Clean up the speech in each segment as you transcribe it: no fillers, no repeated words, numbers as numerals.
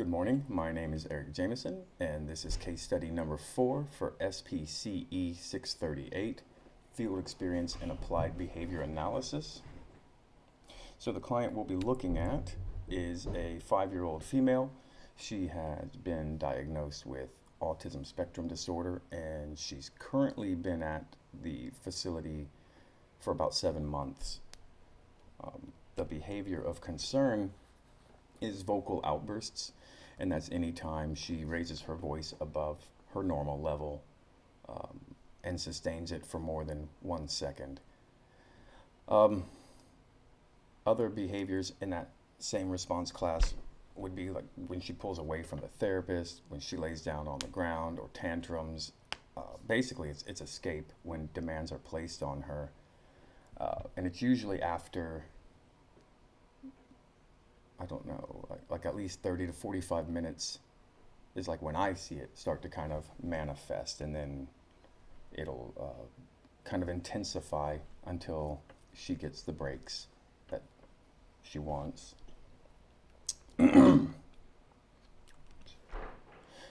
Good morning, my name is Eric Jameson, and this is case study number 4 for SPCE638, Field Experience and Applied Behavior Analysis. So the client we'll be looking at is a 5-year-old female. She has been diagnosed with autism spectrum disorder, and she's currently been at the facility for about 7 months. The behavior of concern is vocal outbursts, and that's any time she raises her voice above her normal level and sustains it for more than 1 second. Other behaviors in that same response class would be like when she pulls away from the therapist, when she lays down on the ground, or tantrums. Basically, it's escape when demands are placed on her, and it's usually after, I don't know, like at least 30 to 45 minutes is like when I see it start to kind of manifest, and then it'll kind of intensify until she gets the breaks that she wants.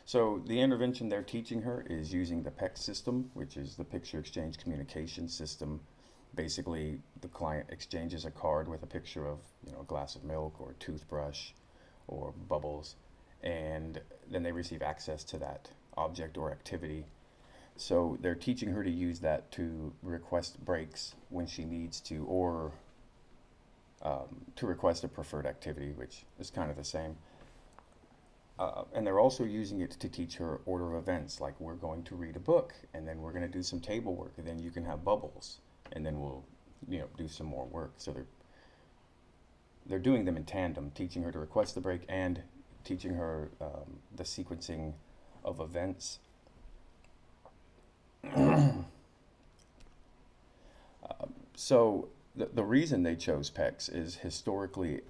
So the intervention they're teaching her is using the PEC system, which is the Picture Exchange Communication System. Basically, the client exchanges a card with a picture of, a glass of milk or a toothbrush or bubbles, and then they receive access to that object or activity. So they're teaching her to use that to request breaks when she needs to, or to request a preferred activity, which is kind of the same. And they're also using it to teach her order of events, like we're going to read a book, and then we're going to do some table work, and then you can have bubbles, and then we'll do some more work. So they're doing them in tandem, teaching her to request the break and teaching her the sequencing of events. So the reason they chose PECs is historically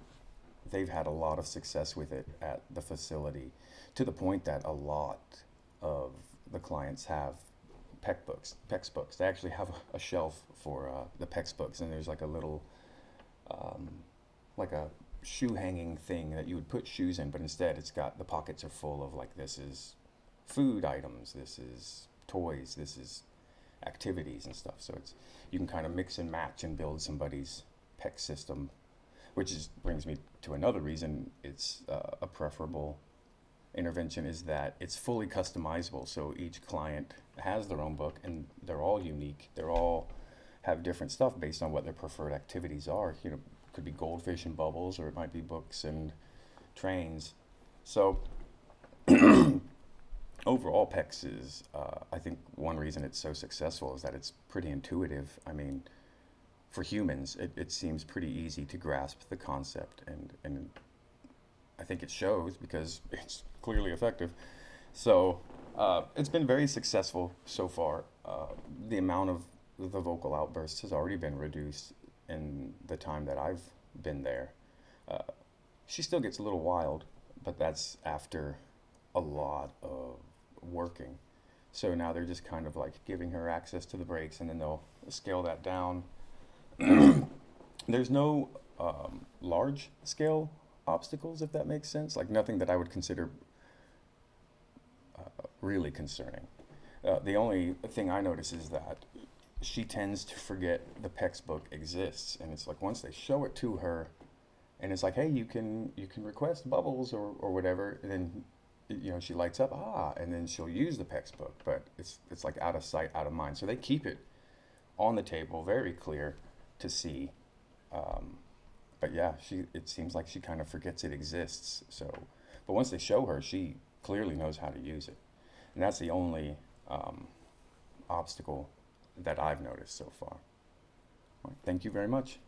they've had a lot of success with it at the facility, to the point that a lot of the clients have PECS books. They actually have a shelf for the PECS books, and there's like a little, like a shoe hanging thing that you would put shoes in, but instead it's got, the pockets are full of like, this is food items, this is toys, this is activities and stuff. So you can kind of mix and match and build somebody's PECS system, which brings me to another reason it's a preferable intervention, is that it's fully customizable. So each client has their own book, and they're all unique. They're all have different stuff based on what their preferred activities are. Could be goldfish and bubbles, or it might be books and trains. So overall, PECS is, I think one reason it's so successful is that it's pretty intuitive. I mean, for humans, it seems pretty easy to grasp the concept, and I think it shows because it's clearly effective. So it's been very successful so far. The amount of the vocal outbursts has already been reduced in the time that I've been there. She still gets a little wild, but that's after a lot of working. So now they're just kind of like giving her access to the breaks, and then they'll scale that down. There's no large scale obstacles, if that makes sense, like nothing that I would consider really concerning. The only thing I notice is that she tends to forget the PECS book exists, and it's like once they show it to her, and it's like, hey, you can request bubbles or whatever, and then she lights up, and then she'll use the PECS book, but it's like out of sight, out of mind. So they keep it on the table, very clear to see. But yeah, it seems like she kind of forgets it exists. So, but once they show her, she clearly knows how to use it, and that's the only obstacle that I've noticed so far. All right, thank you very much.